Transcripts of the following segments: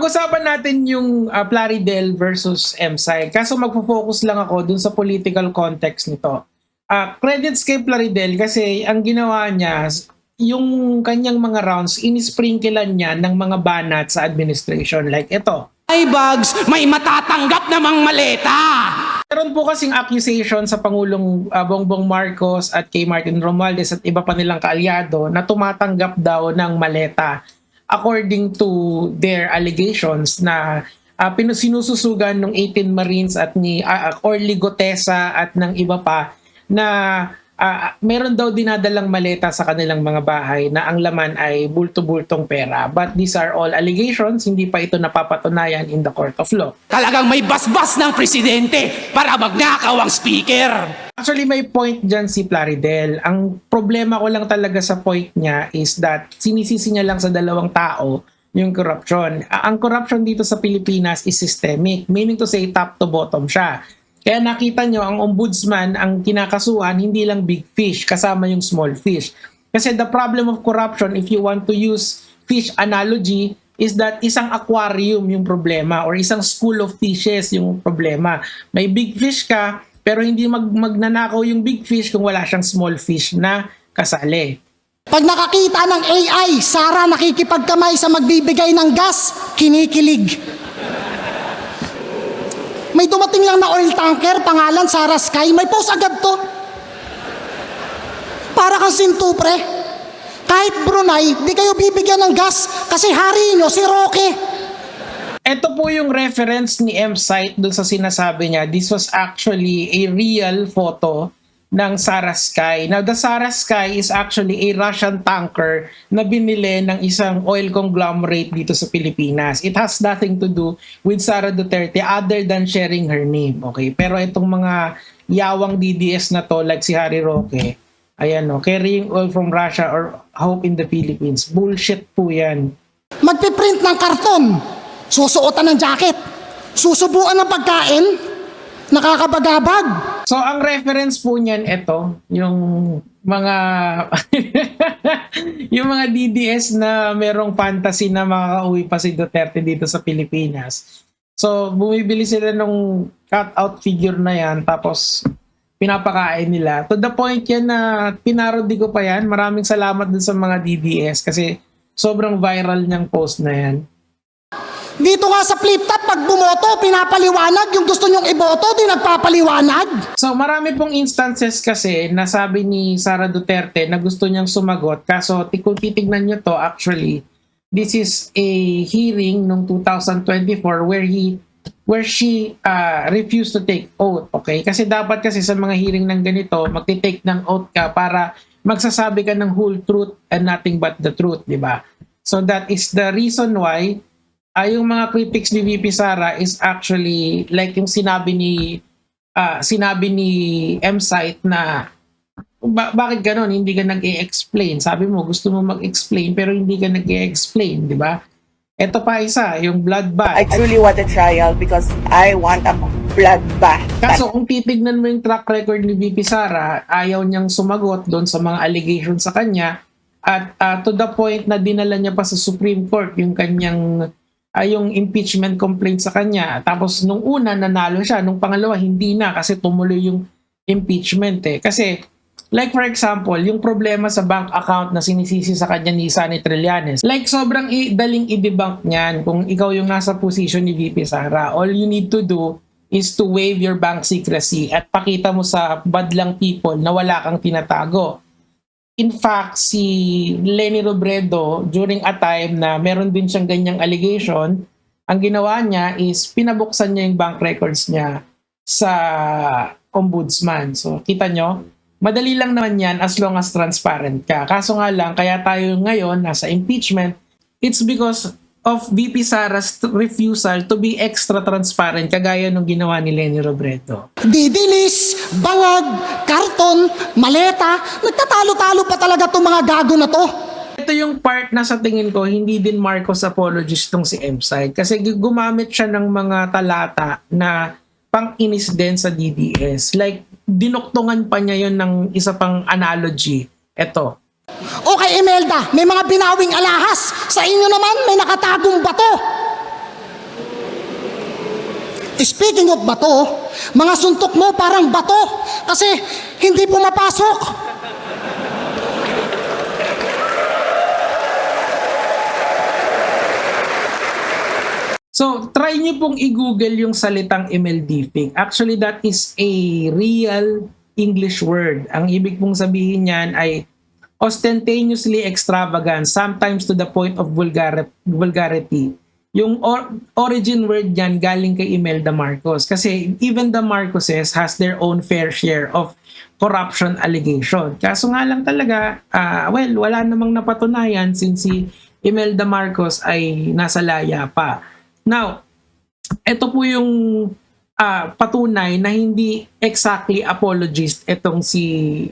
Pag-usapan natin yung Plaridel versus MSI. Kaso magpo-focus lang ako dun sa political context nito. Credits kay Plaridel kasi ang ginawa niya, yung kanyang mga rounds, inisprinklean niya ng mga banat sa administration. Like ito. Ay bags, may matatanggap namang maleta! Meron po kasing accusation sa Pangulong Bongbong Marcos at kay Martin Romualdez at iba pa nilang kaalyado na tumatanggap daw ng maleta. According to their allegations na sinususugan ng 18 Marines at ni Orly Gotesa at ng iba pa na meron daw dinadalang maleta sa kanilang mga bahay na ang laman ay bulto-bultong pera. But these are all allegations, hindi pa ito napapatunayan in the court of law. Talagang may basbas ng presidente para magnakaw ang speaker! Actually, may point dyan si Plaridel. Ang problema ko lang talaga sa point niya is that sinisisi niya lang sa dalawang tao yung corruption. Ang corruption dito sa Pilipinas is systemic, meaning to say top to bottom siya. Kaya nakita nyo, ang ombudsman, ang kinakasuhan, hindi lang big fish, kasama yung small fish. Kasi the problem of corruption, if you want to use fish analogy, is that isang aquarium yung problema or isang school of fishes yung problema. May big fish ka, pero hindi magnanakaw yung big fish kung wala siyang small fish na kasali. Pag nakakita ng AI, Sara nakikipagkamay sa magbibigay ng gas, kinikilig. May dumating lang na oil tanker, pangalan Sara Sky, may post agad to. Para kang sintupre. Kahit Brunei, di kayo bibigyan ng gas kasi hari nyo si Roque. Ito po yung reference ni M-Site dun sa sinasabi niya. This was actually a real photo ng Sara Sky. Now, the Sara Sky is actually a Russian tanker na binili ng isang oil conglomerate dito sa Pilipinas. It has nothing to do with Sara Duterte other than sharing her name. Okay? Pero itong mga yawang DDS na to, like si Harry Roque, ayan o, carrying oil from Russia or hope in the Philippines. Bullshit po yan. Magpiprint ng karton, susuotan ng jacket, susubuan ng pagkain, nakakabagabag. So, ang reference po niyan, ito, yung mga yung mga DDS na merong fantasy na makakauwi pa si Duterte dito sa Pilipinas. So, bumibili sila nung cut-out figure na yan, tapos pinapakain nila. To the point yan na pinarody ko pa yan. Maraming salamat dun sa mga DDS kasi sobrang viral niyang post na yan. Dito nga sa flip top, pag bumoto, pinapaliwanag. Yung gusto nyong iboto, di nagpapaliwanag. So marami pong instances kasi na sabi ni Sara Duterte na gusto niyang sumagot. Kaso kung titignan niyo to, actually, this is a hearing noong 2024 where she refused to take oath. Okay? Kasi dapat kasi sa mga hearing ng ganito, magti-take ng oath ka para magsasabi ka ng whole truth and nothing but the truth, di ba? So that is the reason why yung mga critics ni VP Sara is actually like yung sinabi ni M-Site na bakit ganon, hindi ka nag-i-explain. Sabi mo, gusto mo mag-explain pero hindi ka nag-i-explain, di ba? Ito pa isa, yung bloodbath. I truly want a trial because I want a bloodbath. Kaso kung titignan mo yung track record ni VP Sara, ayaw niyang sumagot doon sa mga allegations sa kanya at to the point na dinala niya pa sa Supreme Court yung kanyang yung impeachment complaint sa kanya. Tapos nung una nanalo siya, nung pangalawa hindi na kasi tumuloy yung impeachment eh. Kasi like for example, yung problema sa bank account na sinisisi sa kanya ni Sunny Trillanes, like sobrang daling i-debunk niyan kung ikaw yung nasa position ni VP Sara. All you need to do is to waive your bank secrecy at pakita mo sa badlang people na wala kang tinatago. In fact, si Leni Robredo, during a time na meron din siyang ganyang allegation, ang ginawa niya is pinabuksan niya yung bank records niya sa ombudsman. So, kita nyo, madali lang naman yan as long as transparent ka. Kaso nga lang, kaya tayo ngayon nasa impeachment, it's because of VP Sara's refusal to be extra transparent kagaya nung ginawa ni Leni Robredo. Didilis, bangag, karton, maleta, nagtatalo-talo pa talaga itong mga gago na to. Ito yung part na sa tingin ko, hindi din Marcos apologist tong si M-Site kasi gumamit siya ng mga talata na pang-inis din sa DDS. Like, dinuktungan pa niya yon ng isa pang analogy. Ito. Okay, Imelda, may mga binawing alahas. Sa inyo naman, may nakatagong bato. Speaking of bato, mga suntok mo parang bato kasi hindi pumapasok. So, try niyo pong i-google yung salitang email deepfake. Actually, that is a real English word. Ang ibig pong sabihin niyan ay ostentaneously extravagant, sometimes to the point of vulgarity. Yung origin word niyan galing kay Imelda Marcos. Kasi even the Marcoses has their own fair share of corruption allegation. Kaso nga lang talaga, wala namang napatunayan since si Imelda Marcos ay nasa laya pa. Now, ito po yung patunay na hindi exactly apologist itong si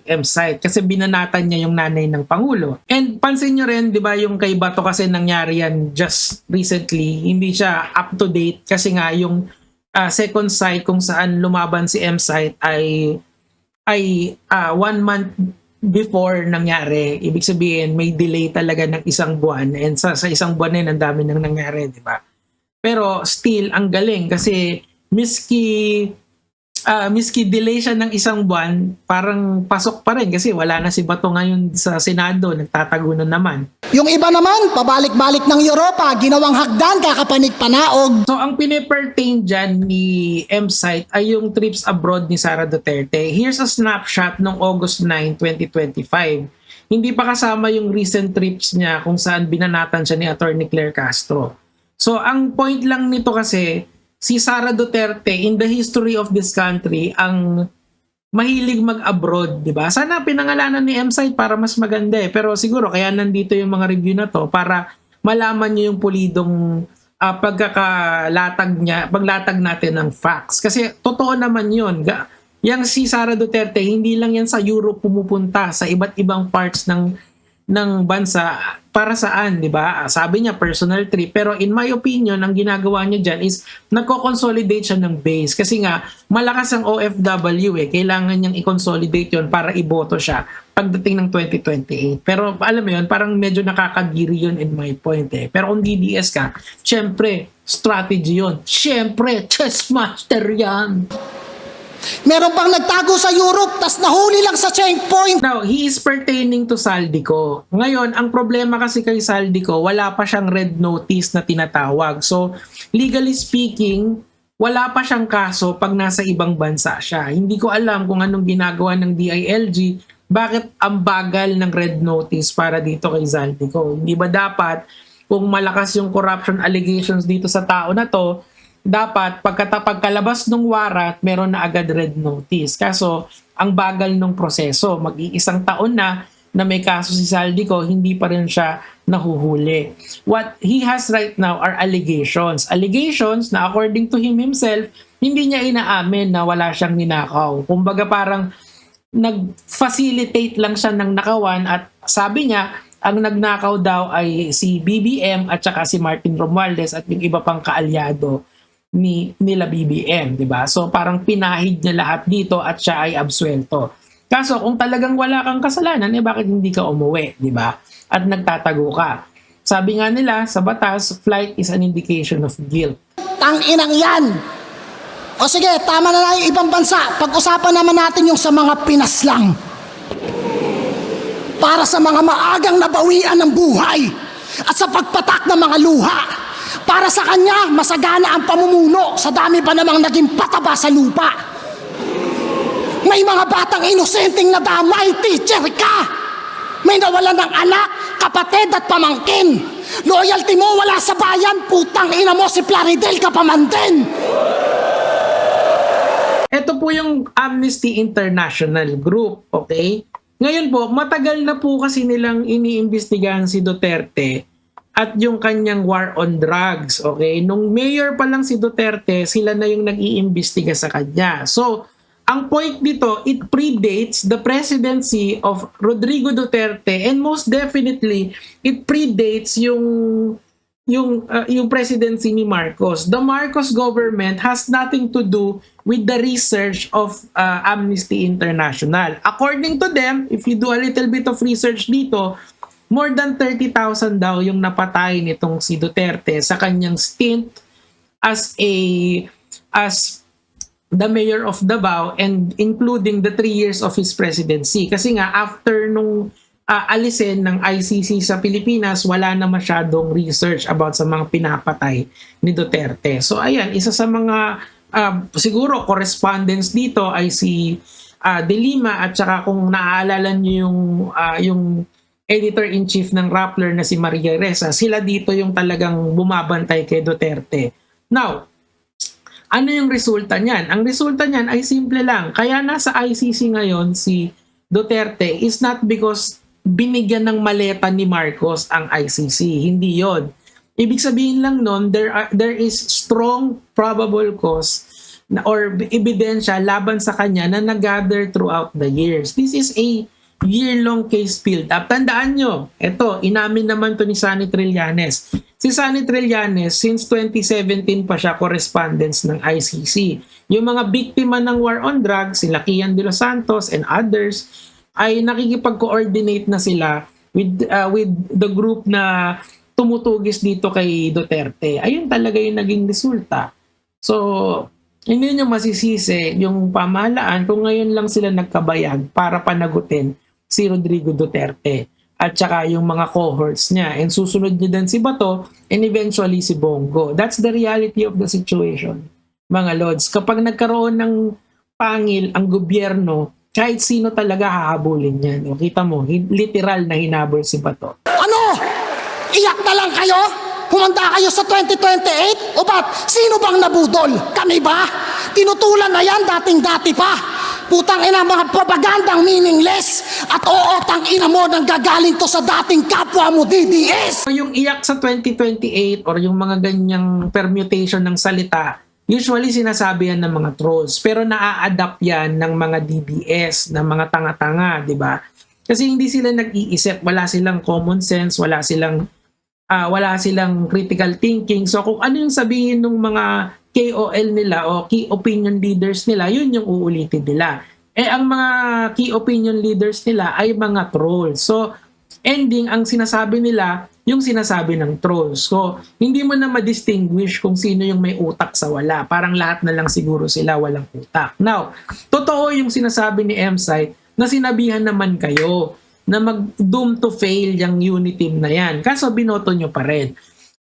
M-Site kasi binanatan niya yung nanay ng Pangulo. And pansin nyo rin, di ba, yung kay Bato kasi nangyari yan just recently, hindi siya up to date kasi nga yung second site kung saan lumaban si M-Site ay 1 month before nangyari. Ibig sabihin, may delay talaga ng isang buwan and sa isang buwan na yun, ang dami nang nangyari, di ba? Pero still, ang galing kasi miski delay siya ng isang buwan, parang pasok pa rin kasi wala na si Bato ngayon sa Senado, nagtatago na naman. Yung iba naman, pabalik-balik ng Europa, ginawang hagdan, kakapanig-panaog. So ang pinipertain dyan ni M-Site ay yung trips abroad ni Sara Duterte. Here's a snapshot ng August 9, 2025. Hindi pa kasama yung recent trips niya kung saan binanatan siya ni Attorney Claire Castro. So, ang point lang nito kasi, si Sara Duterte, in the history of this country, ang mahilig mag-abroad, di ba? Sana pinangalanan ni M-Site para mas maganda eh. Pero siguro, kaya nandito yung mga review na to para malaman nyo yung pulidong paglatag natin ng facts. Kasi totoo naman yun. Yang si Sara Duterte, hindi lang yan sa Europe pumupunta, sa iba't ibang parts ng bansa para saan, di ba? Sabi niya personal trip, pero in my opinion, ang ginagawa niya dyan is nagko-consolidate siya ng base kasi nga malakas ang OFW eh, kailangan niyang i-consolidate yun para iboto siya pagdating ng 2028. Pero alam mo yun, parang medyo nakakagiri yun in my point eh. Pero kung DDS ka, syempre, strategy yun. Syempre, chess master yan. Meron pang nagtago sa Europe, tas nahuli lang sa checkpoint. Now, he is pertaining to Saldico. Ngayon, ang problema kasi kay Saldico, wala pa siyang red notice na tinatawag. So, legally speaking, wala pa siyang kaso pag nasa ibang bansa siya. Hindi ko alam kung anong ginagawa ng DILG, bakit ang bagal ng red notice para dito kay Saldico. Hindi ba dapat, kung malakas yung corruption allegations dito sa tao na to, dapat pagkalabas ng warat, meron na agad red notice. Kaso, ang bagal ng proseso. Mag-iisang taon na may kaso si Saldico, hindi pa rin siya nahuhuli. What he has right now are allegations. Allegations na according to him himself, hindi niya inaamin na wala siyang ninakaw. Kumbaga parang nag-facilitate lang siya ng nakawan at sabi niya, ang nagnakaw daw ay si BBM at saka si Martin Romualdez at yung iba pang kaalyado nila BBM, di ba? So parang pinahid niya lahat dito at siya ay absuelto. Kaso kung talagang wala kang kasalanan, bakit hindi ka umuwi, di ba? At nagtatago ka. Sabi nga nila sa batas, flight is an indication of guilt. Tang-inang yan! O sige, tama na yung ibang bansa. Pag-usapan naman natin yung sa mga Pinas lang. Para sa mga maagang nabawian ng buhay at sa pagpatak ng mga luha. Para sa kanya, masagana ang pamumuno sa dami pa namang naging pataba sa lupa. May mga batang inosenteng nadamay, teacher ka! May nawalan ng anak, kapatid at pamangkin. Loyalty mo wala sa bayan, putang ina mo si Plaridel ka pa man din. Ito po yung Amnesty International Group, okay? Ngayon po, matagal na po kasi nilang iniimbestigahan si Duterte at yung kanyang war on drugs, okay? Nung mayor pa lang si Duterte, sila na yung nag-iimbestiga sa kanya. So, ang point dito, it predates the presidency of Rodrigo Duterte and most definitely, it predates yung presidency ni Marcos. The Marcos government has nothing to do with the research of Amnesty International. According to them, if you do a little bit of research dito, more than 30,000 daw yung napatay nitong si Duterte sa kanyang stint as a as the mayor of Davao, and including the 3 years of his presidency. Kasi nga, after nung alisin ng ICC sa Pilipinas, wala na masyadong research about sa mga pinapatay ni Duterte. So ayan, isa sa mga siguro correspondence dito ay si De Lima, at saka kung naaalala niyo yung editor-in-chief ng Rappler na si Maria Ressa, sila dito yung talagang bumabantay kay Duterte. Now, ano yung resulta niyan? Ang resulta niyan ay simple lang. Kaya nasa ICC ngayon si Duterte is not because binigyan ng maleta ni Marcos ang ICC. Hindi yon. Ibig sabihin lang nun, there is strong probable cause or ebidensya laban sa kanya na nag-gather throughout the years. This is a year-long case build-up. Tandaan nyo, ito, inamin naman to ni Sonny Trillanes. Si Sonny Trillanes, since 2017 pa siya correspondence ng ICC. Yung mga biktima ng war on drugs, sila Kian de los Santos and others, ay nakikipag-coordinate na sila with the group na tumutugis dito kay Duterte. Ayun talaga yung naging resulta. So, hindi nyo masisisi yung pamahalaan kung ngayon lang sila nagkabayag para panagutin si Rodrigo Duterte at saka yung mga cohorts niya, and susunod niya din si Bato and eventually si Bongo. That's the reality of the situation, mga Lods. Kapag nagkaroon ng pangil ang gobyerno, kahit sino talaga hahabulin yan. O, kita mo, literal na hinabol si Bato. Ano? Iyak na lang kayo? Humanda kayo sa 2028? O ba't? Sino bang nabudol? Kami ba? Tinutulan na yan dating-dati pa. Putang ina, mga propagandang meaningless. At oo, tang ina mo nang gagaling to sa dating kapwa mo, DDS. So, yung iyak sa 2028 or yung mga ganyang permutation ng salita, usually sinasabi yan ng mga trolls. Pero naa-adapt yan ng mga DDS, ng mga tanga-tanga, di ba? Kasi hindi sila nag-iisip, wala silang common sense, wala silang critical thinking. So kung ano yung sabihin ng mga KOL nila o key opinion leaders nila, yun yung uulitin nila. Ang mga key opinion leaders nila ay mga trolls. So ending, ang sinasabi nila, yung sinasabi ng trolls. So hindi mo na ma-distinguish kung sino yung may utak sa wala. Parang lahat na lang siguro sila walang utak. Now, totoo yung sinasabi ni M-Site na sinabihan naman kayo na mag-doom to fail yung unit team na yan. Kaso binoto nyo pa rin.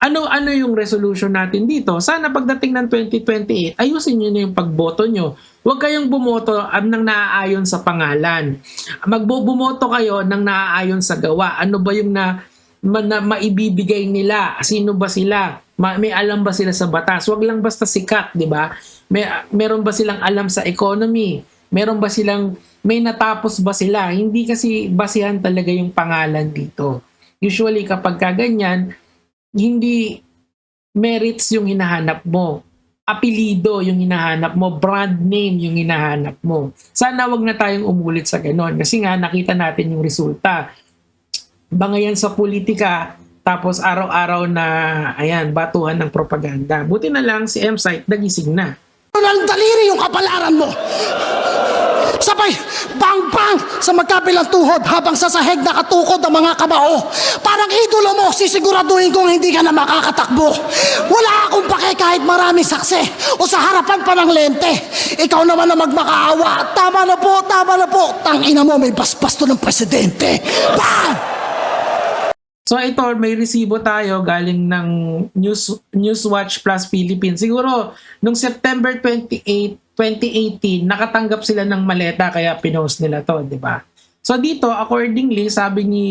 Ano yung resolution natin dito? Sana pagdating ng 2028, ayusin nyo na yung pagboto nyo. Huwag kayong bumoto ng naaayon sa pangalan. Magbumoto kayo ng naaayon sa gawa. Ano ba yung maibibigay nila? Sino ba sila? May alam ba sila sa batas? Huwag lang basta sikat, di ba? Meron ba silang alam sa economy? Meron ba silang, may natapos ba sila? Hindi kasi basihan talaga yung pangalan dito. Usually kapag kaganyan, hindi merits yung hinahanap mo. Apelido yung hinahanap mo. Brand name yung hinahanap mo. Sana wag na tayong umulit sa ganon. Kasi nga nakita natin yung resulta. Bangayan sa politika, tapos araw-araw na ayan, batuhan ng propaganda. Buti na lang si M-Site nagising na. Ang daliri yung kapalaran mo. Sabay, bang-bang sa magkabilang tuhod habang sa sahig nakatukod ang mga kabao. Parang idolo mo, sisiguraduhin kong hindi ka na makakatakbo. Wala akong pake kahit maraming saksi o sa harapan pa ng lente. Ikaw naman na magmakaawa. Tama na po, tama na po. Tangina mo, may basbasto ng presidente. Bang! So ito, may resibo tayo galing ng Newswatch Plus Philippines. Siguro, nung September 28, 2018, nakatanggap sila ng maleta kaya pinost nila to, di ba? So dito, accordingly, sabi ni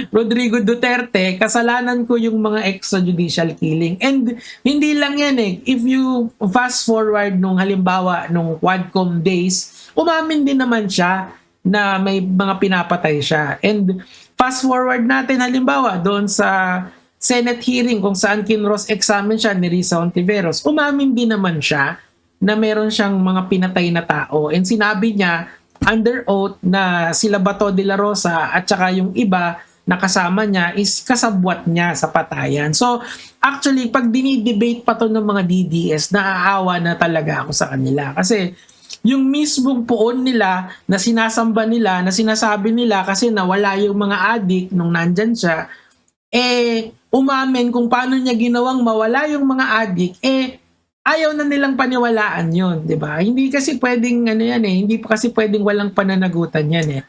Rodrigo Duterte, kasalanan ko yung mga extrajudicial killing. And hindi lang yan eh. If you fast forward nung halimbawa nung Quadcom days, umamin din naman siya na may mga pinapatay siya. And fast forward natin halimbawa doon sa Senate hearing kung saan kinross-examine siya ni Risa Hontiveros, umamin din naman siya na meron siyang mga pinatay na tao. And sinabi niya under oath na sila Bato de la Rosa at saka yung iba na kasama niya is kasabwat niya sa patayan. So actually, pag dinidebate pa to ng mga DDS, naaawa na talaga ako sa kanila. Kasi yung mismong poon nila na sinasamba nila, na sinasabi nila kasi nawala yung mga adik nung nandyan siya, umamin kung paano niya ginawang mawala yung mga adik, ayaw na nilang paniwalaan yun, di ba? Hindi kasi pwedeng ano yan hindi pa kasi pwedeng walang pananagutan yan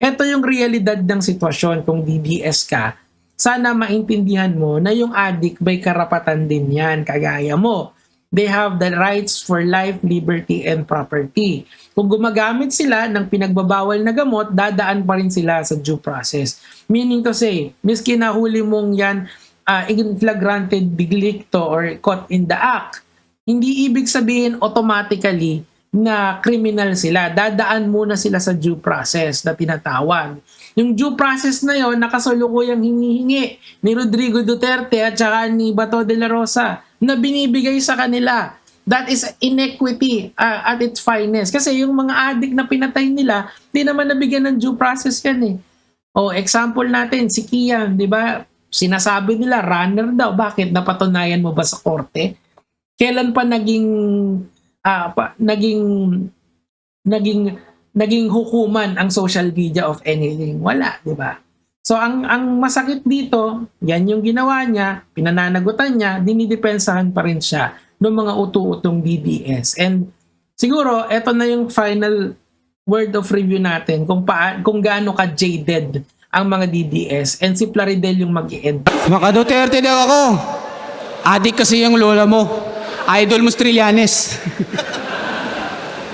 Ito yung realidad ng sitwasyon kung DDS ka. Sana maintindihan mo na yung addict may karapatan din yan, kagaya mo. They have the rights for life, liberty, and property. Kung gumagamit sila ng pinagbabawal na gamot, dadaan pa rin sila sa due process. Meaning to say, miski nahuli mong yan in flagrante delicto or caught in the act, hindi ibig sabihin automatically na criminal sila. Dadaan muna sila sa due process na tinatawag. Yung due process na yon nakasalukuyang hinihingi ni Rodrigo Duterte at saka ni Bato de la Rosa na binibigay sa kanila. That is inequity at its finest. Kasi yung mga addict na pinatay nila, di naman nabigyan ng due process yan O example natin, si Kian, di ba? Sinasabi nila, runner daw. Bakit? Napatunayan mo ba sa korte? Kailan pa naging hukuman ang social media of anything? Wala, di ba? So ang masakit dito, yan yung ginawa niya, pinananagutan niya, dinidepensahan pa rin siya ng mga utu-utong DDS. And siguro eto na yung final word of review natin kung gaano ka jaded ang mga DDS, and si Plaridel yung mag-i-end. Maka Duterte daw ako. Adik kasi yung lola mo. Idol mo Trillanes.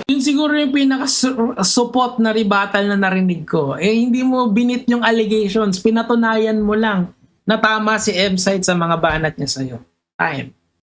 Yun siguro yung pinaka-support na rebuttal na narinig ko. Hindi mo binit yung allegations, pinatunayan mo lang na tama si M-Site sa mga banat niya sa'yo. Time.